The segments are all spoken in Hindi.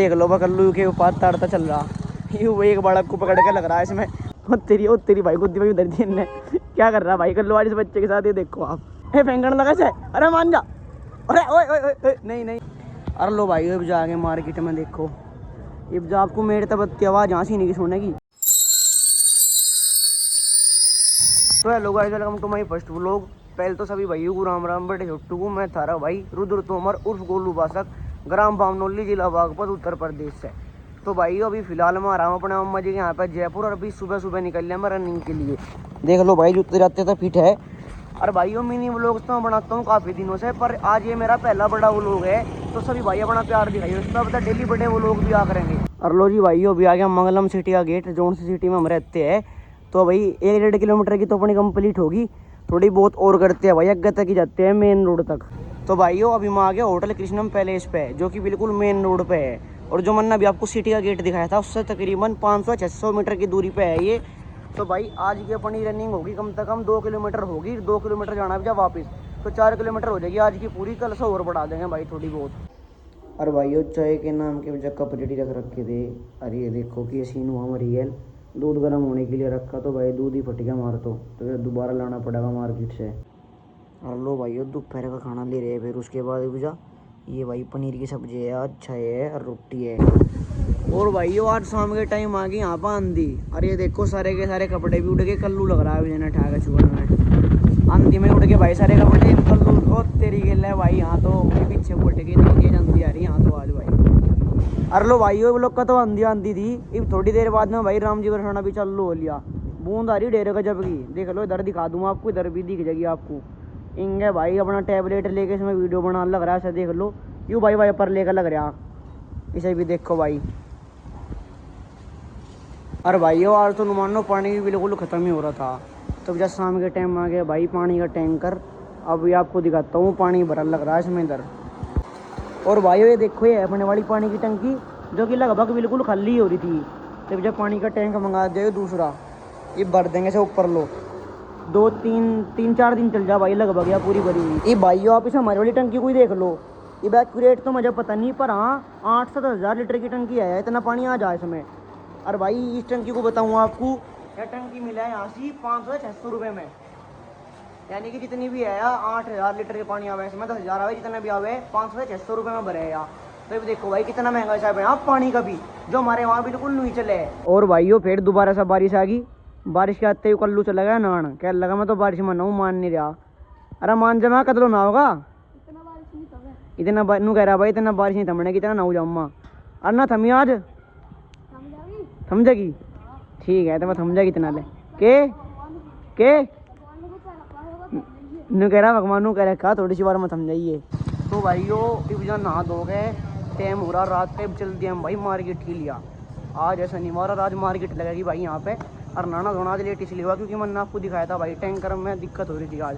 देख लो कल्लू के ऊपर ताड़ता चल रहा, यूं एक बालक को पकड़ के लग रहा है इसमें। ओ तेरी भाई गुद्दी में उधर थी इनने क्या कर रहा भाई कल्लू आज इस बच्चे के साथ, ये देखो आप। हे फेंकने लगा से, अरे मान जा, अरे ओए ओए ओए नहीं नहीं। अरे लो भाई अब जाके मार्केट में देखो, अब जो आपको मेरे तब आवाज यहाँ से नहीं सुनेगी। तो hello guys, welcome to my first vlog. पहले तो सभी भाइयों को राम राम, बड़े छोटू को मैं थारा भाई रुद्र तोमर उर्फ गोलू बासक, ग्राम बामनोली, जिला बागपत, उत्तर प्रदेश से। तो भाई अभी फिलहाल मैं आ रहा हूँ अपने अम्मा जी के यहाँ पे जयपुर, और अभी सुबह सुबह निकल लिया मैं रनिंग के लिए। देख लो भाई जुत्ते जाते तो फिट है। और भाइयों मिनी व्लॉग्स तो मैं बनाता हूँ काफ़ी दिनों से, पर आज ये मेरा पहला बड़ा व्लॉग है। तो सभी भाई अपना प्यार दिखाइए, उसका पता डेली बड़े व्लॉग भी आ करेंगे। और लो जी भाई अभी आ गया मंगलम सिटी का गेट, जौन सी सिटी में हम रहते हैं। तो भाई 1-1.5 किलोमीटर की तो अपनी कंप्लीट होगी, थोड़ी बहुत और करते हैं भाई, अग्गे तक ही जाते हैं मेन रोड तक। तो भाइयों अभी मैं आ गया होटल कृष्णम पैलेस पे, जो कि बिल्कुल मेन रोड पे है। और जो मैंने अभी आपको सिटी का गेट दिखाया था उससे तकरीबन 500-600 मीटर की दूरी पे है ये। तो भाई आज की अपनी रनिंग होगी कम से कम 2 किलोमीटर होगी, 2 किलोमीटर जाना है जब वापस, तो 4 किलोमीटर हो जाएगी आज की पूरी। कल से और बढ़ा देंगे भाई थोड़ी बहुत। और भाइयों चाय के नाम के वजह कप रेडी रख रखे थे। अरे ये देखो कि सीन हुआ हमारी है, दूध गर्म होने के लिए रखा, तो भाई दूध ही फट गया मार, तो फिर दोबारा लाना पड़ेगा मार्केट से। और लो भाई दोपहर का खाना ले रहे हैं। फिर उसके बाद बुझा ये भाई पनीर की सब्जी है, अच्छा है, और रोटी है। और भाई आज शाम के टाइम आ गई यहाँ पर आंधी। अरे ये देखो सारे के सारे कपड़े भी उड़ गए, कल्लू लग रहा है अभी ठा के छुआ में, आंधी में उड़ के भाई सारे कपड़े कल्लू। और तेरी खेल है भाई, यहाँ तो पीछे उठ गई, नहीं तेज आंधी आ रही यहाँ तो आज भाई। अरे लो भाई वो लोग का तो आंधी थी, अब थोड़ी देर बाद में भाई राम जी बरसाना भी चालू हो लिया। बूंद आ रही डेरे का जब की, देख लो इधर दिखा दूँ आपको, इधर भी दिख जाएगी आपको। इंगे भाई अपना टैबलेट लेके इसमें वीडियो बना लग रहा है, ऐसा देख लो यूँ भाई वाइपर लेकर लग रहा, इसे भी देखो भाई। अरे भाई आज तो मानो पानी भी बिल्कुल ख़त्म ही हो रहा था, तब जब शाम के टाइम आ गया भाई पानी का टैंकर। अभी आपको दिखाता हूँ, पानी भरा लग रहा है इसमें इधर। और भाई ये देखो ये अपने वाली पानी की टंकी, जो कि लगभग बिल्कुल खाली हो रही थी। तब जब पानी का टैंक मंगा दे दूसरा, ये भर देंगे से ऊपर लो, 2-3-4 दिन चल जा भाई लगभग, या पूरी भरी हुई। ये भाइयों आप इसे हमारी वाली टंकी को ही देख लो, ये एक्यूरेट तो मुझे पता नहीं, पर हाँ 8 से 10 हज़ार लीटर की टंकी है, इतना पानी आ जाए इसमें। और भाई इस टंकी को बताऊँ आपको, यह टंकी मिला है यहाँ से 500-600 रुपये में, यानी कि जितनी भी है 8,000 लीटर के पानी आवे इसमें, 10,000 आवे, जितना भी आवे 500-600 रुपये में भरे यार। तो देखो भाई कितना महंगा हिसाब है यहाँ पानी का भी, जो हमारे वहाँ बिल्कुल नहीं चले है। और भाइयों फिर दोबारा से बारिश आ गई, बारिश के आते ही कल्लू चला गया नहान, क्या लगा मैं तो बारिश में नहाऊँ, मान नहीं रहा। अरे मान जमा कदलो ना होगा, इतना नू कह रहा भाई इतना बारिश नहीं थमने की, इतना नहाऊ जाऊँ। अरे ना थमी आज थम जाएगी, ठीक है तो मैं थम जाएगी इतना ले के नू कह रहा भगवान नू कह रखा थोड़ी सी बार में थम जाइए। तो भाइयों अब जहाँ नहा धो गए, टाइम हो रहा रात पे, चल दिया हम भाई मार्केट के लिया। आज ऐसा शनिवार और आज मार्केट लगेगी भाई यहाँ पे। और नहाना धोना आज लेट इसलिए हुआ क्योंकि मैंने आपको दिखाया था भाई टैंकर में दिक्कत हो रही थी आज।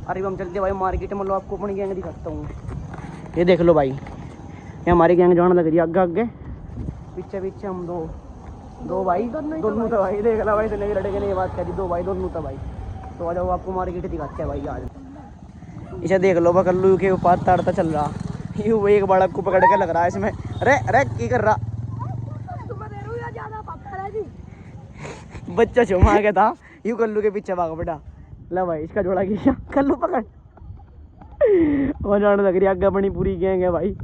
अरे हम चलते भाई मार्केट में, लो आपको अपनी गैंग दिखाता हूँ। ये देख लो भाई, ये हमारी गैंग जाने लग रही है, आगे पीछे पीछे हम दो भाई, दोनों तो भाई देख लो भाई, तो नहीं लड़के नहीं बात करी, 2 भाई दोनों तो भाई। तो आ जाओ आपको मार्केट दिखाते हैं भाई आज। इसे देख लो कल्लू के ऊपर ताड़ता चल रहा, यूँ एक बालक को पकड़ के लग रहा है इसमें। अरे अरे की कर रहा, बच्चा चुमा गया था, यूँ कल्लू के पीछे भाग बेटा। ला भाई इसका जोड़ा गया, कल्लू पकड़, वो जाने लग रही आगे अपनी पूरी गैंग है भाई।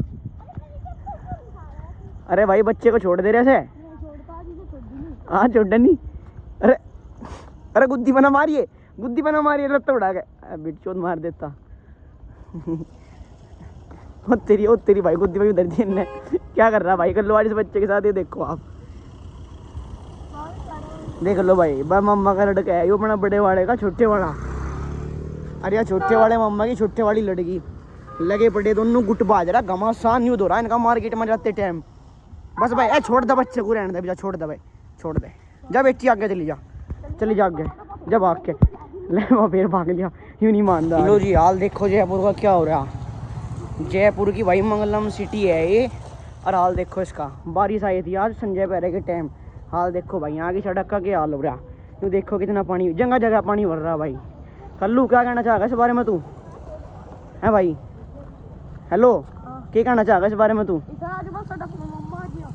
अरे भाई बच्चे को छोड़ दे रहे से, हाँ छोड़ नहीं। अरे अरे गुद्दी बना मारिए, लत्ता उड़ा के बिटचोद मार देता। ओ तेरी भाई गुद्दी भाई उधर थी ने क्या कर रहा भाई कल्लू आज इस बच्चे के साथ, ये देखो आप देख लो भाई। मम्मा का लड़का है, ये अपना बड़े वाले का छोटे वाला। अरे यार छोटे वाले मम्मा की छोटे वाली लड़की लगे पड़े दोनों, गुट बाज रहा, घमासान न्यू हो रहा इनका मार्केट में जाते टाइम। बस भाई ए छोड़ दे बच्चे को, रहने दे, छोड़ दे भाई, छोड़ दे, जा बेटी आगे चली जा आगे, जब आग के ले वो फिर भाग लिया, यूँ नहीं मानता। लो जी हाल देखो जयपुर का क्या हो रहा, जयपुर की भाई मंगलम सिटी है ये। और हाल देखो इसका, बारिश आई थी आज संजय पहरे के टाइम। हाल देखो भाई यहाँ की सड़क का क्या हाल हो रहा, यूँ देखो कितना पानी, जगह जगह पानी भर रहा भाई। कल्लू क्या कहना चाहेगा इस बारे में तू, है भाई? हेलो क्या कहना चाहेगा इस बारे में तू?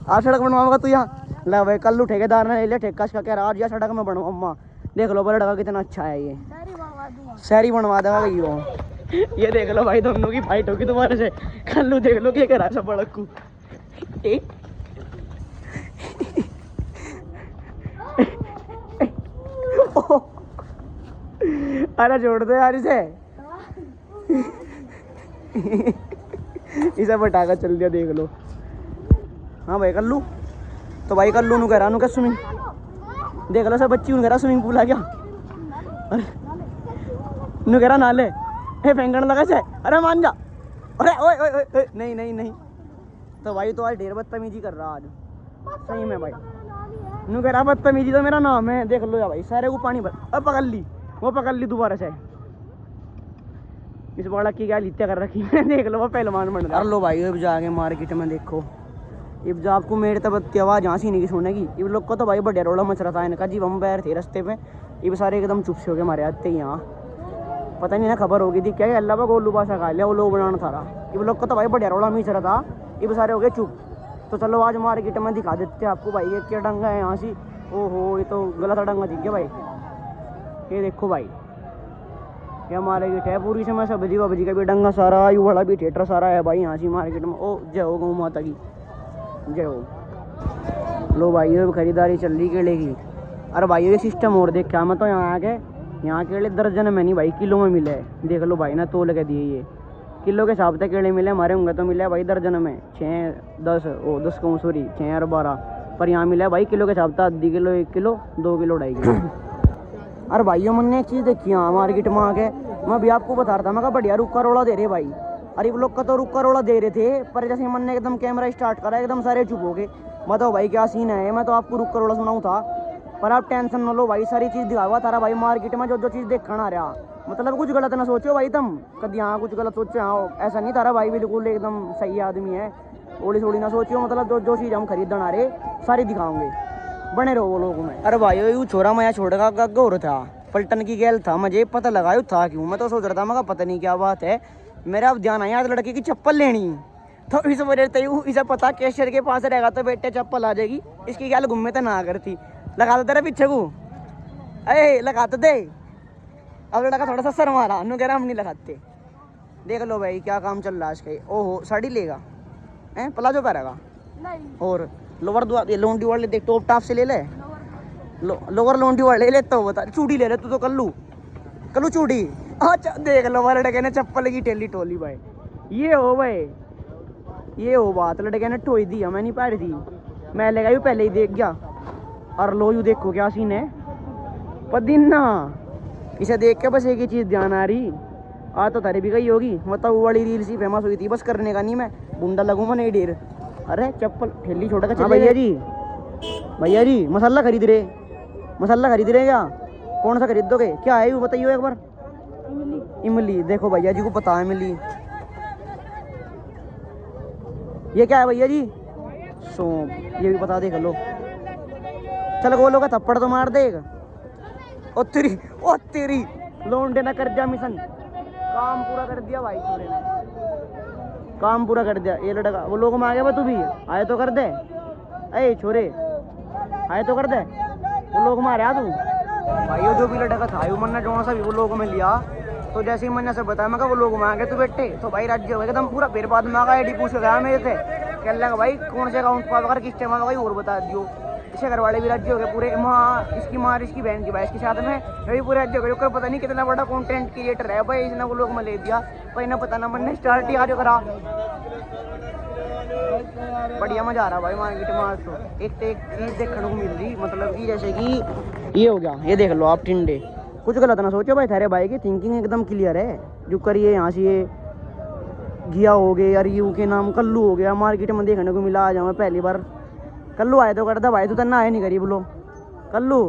आज सड़क बनवाऊंगा तू यहाँ ला भाई। कल ठेकेदार ने ले लिया ठेका इसका, कह रहा आज यह सड़क में बनवाऊंगा। देख लो भाई लड़का कितना अच्छा है, ये शहरी बनवा देगा भाई वो। ये देख लो भाई दोनों की फाइट होगी दोबारा से। कल्लू देख लो क्या करा सब बड़क को। अरे छोड़ दो यार इसे। इसे पटाखा चल दिया देख लो। हाँ भाई कल्लू तो भाई कल्लू नु कह रहा क्या स्विमिंग देख लो सब बच्ची कह रहा स्विमिंग पूल आ गया। अरे नु कह रहा नाले हे फेंकने लगा से। अरे मान जा। अरे ओए ओए ओए नहीं नहीं नहीं। तो भाई तो आज ढेर बदतमीजी कर रहा आज सही में भाई। नु कह रहा बदतमीजी तो मेरा नाम है। देख लो या भाई सारे को पानी भर। अब पकड़ ली वो पकड़ ली दोबारा से। इस बड़ा की क्या लित्या कर रखी है। देख लो वो पहलवान बन रहा। लो भाई अब जाके मार्केट में देखो इब जो आपको मेरे तब आवाज़ यहाँ से नहीं की सुनेगी। इब लोग को तो भाई बढ़िया रोड़ा मच रहा था इनका जी। हम बैर थे रास्ते पे इब सारे एकदम चुप से हो गए हमारे आते ही यहाँ। पता नहीं ना खबर होगी थी क्या अल्लाह का गोलू बासा खा लिया वो लोग बनाना था रहा। इब लोग को तो भाई बढ़िया रोड़ा मिच रहा था। इब सारे हो गए चुप। तो चलो आज मार्केट में दिखा देते आपको भाई ये क्या डंगा है यहाँ से। ओहो ये तो गलत डंगा दिख गया भाई। ये देखो भाई ये मार्केट है पूरी समय सब्जी वब्जी का भी डंगा सारा यू बड़ा भी थिएटर सारा है भाई यहाँ से मार्केट में। ओ जय हो गौ माता की जय हो। लो भाई ये खरीदारी चल रही केले की। अरे भाई ये सिस्टम और देख क्या मैं तो यहाँ आके यहाँ केले दर्जन में नहीं भाई किलो में मिले। देख लो भाई ना तोल के दिए ये किलो के हिसाब से केले मिले। हमारे होंगे तो मिले भाई दर्जन में 6 10 ओ 10 कहूँ सॉरी 6 और 12 पर यहाँ मिला भाई किलो के हिसाब से आधी किलो 1 किलो 2 किलो 2.5 किलो। अरे भाई मैंने एक चीज़ देखी यहाँ मार्केट में आके मैं भी आपको बता रहा था। मैं कहा बढ़िया रुक्का रोड़ा दे रहे भाई। अरे वो लोग का तो रुक्का रोड़ा दे रहे थे पर जैसे मन ने एकदम कैमरा स्टार्ट करा एकदम सारे चुप हो गए। बताओ भाई क्या सीन है। मैं तो आपको रुक्का रोड़ा सुनाऊँ था पर आप टेंशन न लो भाई सारी चीज़ दिखावा तारा भाई मार्केट में जो जो चीज़ देखना आ रहा। मतलब कुछ गलत ना सोचो भाई तुम कभी हाँ कुछ गलत सोचो। हाँ ऐसा नहीं तारा भाई बिल्कुल एकदम सही आदमी है। थोड़ी थोड़ी ना सोचियो मतलब जो जो चीज़ हम खरीदन आ रहे सारी दिखाओगे बने रहो वो लोग में। अरे भाई वो छोरा मैं छोड़ेगा गग्गा हो रहा था पलटन की गैल था मुझे पता लगाया था क्यों। मैं तो सोच रहा था मैं पता नहीं क्या बात है। मेरा अब ध्यान आया लड़के की चप्पल लेनी तो इस वजह से इसे पता कैशियर के पास रहेगा तो बेटे चप्पल आ जाएगी। इसकी गैल घूमे तो ना करती लगा दो तेरे पीछे को अरे लगा तो दे। अब लड़का थोड़ा सा सर मारा अनु कह रहा हम नहीं लगाते। देख लो भाई क्या काम चल रहा है इसका। ओहो साड़ी लेगा हैं प्लाजो पहनेगा और लोअर लोंडी वाले देख टॉप टॉप से ले ले लोअर लोंडी वाले ले तो बता चूड़ी ले ले तू तो कल्लू चूड़ी। अच्छा देख लो भाई लड़के ने चप्पल की टेली टोली भाई। ये हो भाई ये हो बात लड़के ने ठोई दी मैं नहीं पैर दी मैं लेगा यू पहले ही देख गया। और लो यू देखो क्या सीन है पदीना। इसे देख के बस एक ही चीज़ ध्यान आ रही आ तो तारी भी गई होगी। मतलब वो वाली रील सी फेमस हुई थी बस करने का नहीं मैं गुंडा लगूँ मैं नहीं डेर। अरे चप्पल ठेली छोड़ कर भैया जी मसाला खरीद रहे क्या कौन सा खरीद दोगे क्या है वो बताइए एक बार। इमली देखो भैया जी को पता है इमली ये क्या है भैया जी सौंफ ये भी पता देख लो। चल गोलो का थप्पड़ तो मार देगा। ओ तेरी लोंडे ना कर दिया मिशन काम पूरा कर दिया भाई छोरे ने काम पूरा कर दिया। ये लड़का वो लोग मांगे तू भी आए तो कर दे अरे छोरे आए तो कर दे वो लोग मारे तू भाई। जो भी लड़का था वो मन्ना जोना सा भी वो लोगों में लिया तो जैसे ही मैंने से बताया मैं वो लोग मांगे तू बेटे तो भाई राज्य हो गया एकदम पूरा फिर बाद में आ गया पूछ गया मेरे से कह लगा भाई कौन से अकाउंट पर अगर किस टाइम भाई और बता दियो। इसके घर वाले भी राज्य हो गए पूरे माँ इसकी माँ इसकी बहन की भाई इसके साथ में ये भी पूरे राज्य हो गए। पता नहीं कितना बड़ा कंटेंट क्रिएटर है भाई इसने वो लोग में ले दिया भाई ना पता ना मैंने स्टार्ट ही आज करा। बढ़िया मजा आ रहा भाई मार्केट में आज तो एक चीज़ देखने को मिल रही मतलब कि जैसे कि ये हो गया ये देख लो आप टिंडे कुछ गलत ना सोचो भाई थारे भाई की थिंकिंग एकदम क्लियर है। जो करिए यहाँ से ये घिया हो गए यार यू के नाम कल्लू हो गया मार्केट में देखने को मिला। आ जाऊँ मैं पहली बार कल्लू आए तो करता भाई तू तो ना आए नहीं करी बोलो कल्लू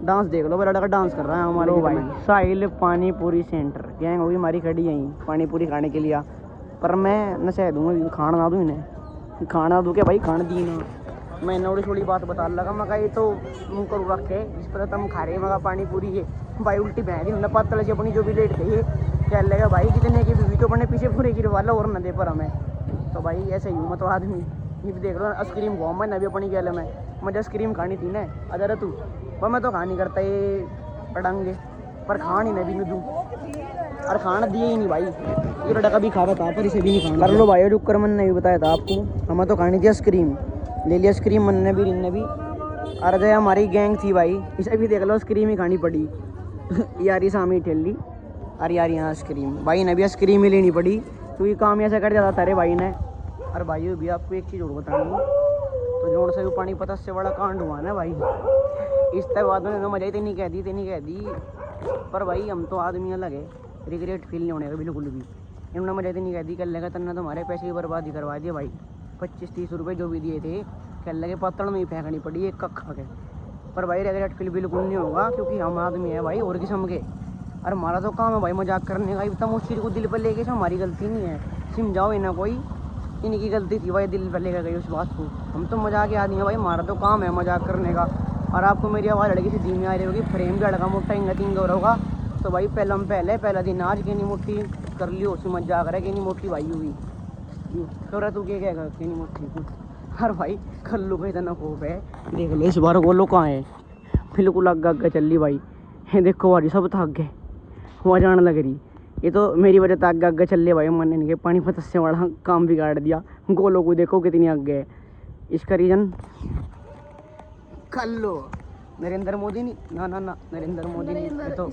डांस देख लो लड़का डांस कर रहा है हमारे भाई। साहिल पानी पूरी सेंटर गैंग होगी हमारी खड़ी यहीं पानी पूरी खाने के लिए पर मैं नशा दूँगा खाना ना दूँ इन्हें खाना दूँ क्या भाई खाना दी ना। मैं नोड़ी थोड़ी बात बता लगा मैं ये तो मुँह करूँ रखे जिस पर तुम खा रहे मगा पानी पूरी है भाई उल्टी बहन न पत्तल से अपनी जो भी लेट गई क्या लेगा भाई कितने की बीवी तो अपने पीछे पूरे गिर वाला और न दे पर हमें तो भाई ऐसे ही हूँ मैं तो आदमी ये भी देख लो आइसक्रीम खाऊँ मैं अभी अपनी गैल में, मुझे आइसक्रीम खानी थी ना अदर तू, पर मैं तो खा नहीं करता ये पड़ांगे, पर खा नहीं मैं भी नहीं दूँ और खाना दिए ही नहीं भाई। ये लड़का कभी खा रहा था पर इसे भी नहीं खाना। कर लो भाई रुक कर, मैंने भी बताया था आपको, हमें तो खानी थी आइसक्रीम, ले लिया आइसक्रीम मन ने भी रिन ने भी। अरे जो हमारी गैंग थी भाई, इसे भी देख लो आइसक्रीम ही खानी पड़ी यार ये सामी ठेली। अरे यार यहाँ आइसक्रीम, भाई ने भी आइसक्रीम ही लेनी पड़ी क्योंकि काम ऐसा कर जाता था अरे भाई ने। और भाई भी आपको एक चीज़ और बतानी, तो जोड़ से भी पानी पता से बड़ा कांड हुआ ना भाई। इस तरह बाद में मजा ही तो नहीं कह दी, पर भाई हम तो आदमी अलग है, रिग्रेट फील नहीं होने का बिल्कुल भी। इन्होंने मजा तो नहीं कह दी, कल लगा तन्ना तुम्हारे पैसे की बर्बादी करवा दिए भाई, 25-30 रुपये जो भी दिए थे कल लगे पत्तड़ में ही फेंकनी पड़ी एक कख खा के। पर भाई रिग्रेट फील बिल्कुल नहीं होगा क्योंकि हम आदमी है भाई और किस्म के, और हमारा तो काम है भाई मजाक करने का। इतना उस चीज़ को दिल पर लेके हमारी गलती नहीं है, समझाओ इन्हें कोई इनकी गलती थी भाई दिल पर लेकर गई उस बात को। हम तो मजाक के आदमी है भाई, हमारा तो काम है मजाक करने का। और आपको मेरी आवाज़ लड़की से धीमी आ रही होगी, फ्रेम भी लड़का मोटा इंग हो होगा, तो भाई पहला दिन आज के नहीं मोटी कर लियो उसी मजाक रहा कि नहीं मोटी भाई हुई तो तू क्या कहेगा कि नहीं मोटी। हर भाई खल्लू का इतना खोप है, देख लो इस बार वो लोग कहाँ है, बिल्कुल आगे चल रही भाई। ये देखो भाई सब थक गए, वहाँ जाने लग रही, ये तो मेरी वजह से आगे चल रही भाई। मैंने इनके पानी पतस्से वाला काम बिगाड़ दिया, गोलों को देखो कितनी आगे है। इसका रीज़न कल्लू नरेंद्र मोदी नहीं, ना नरेंद्र मोदी नहीं, मैं तो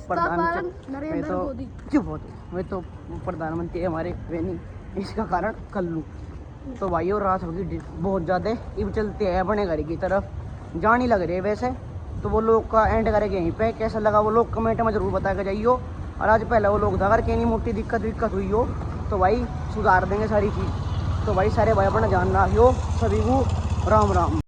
प्रधानमंत्री हमारे वे नहीं, इसका कारण कल्लू। तो भाई और रात होगी बहुत ज़्यादा, अब चलते हैं अपने घर की तरफ, जान ही लग रही है वैसे। तो वो लोग का एंड करेंगे यहीं पे, कैसा लगा वो लोग कमेंट में ज़रूर बता के जाइयो। और आज पहला वो लोग था अगर कहीं मोटी दिक्कत हुई हो तो भाई सुधार देंगे सारी चीज़। तो भाई सारे भाई अपना ध्यान रखियो, सभी को राम राम।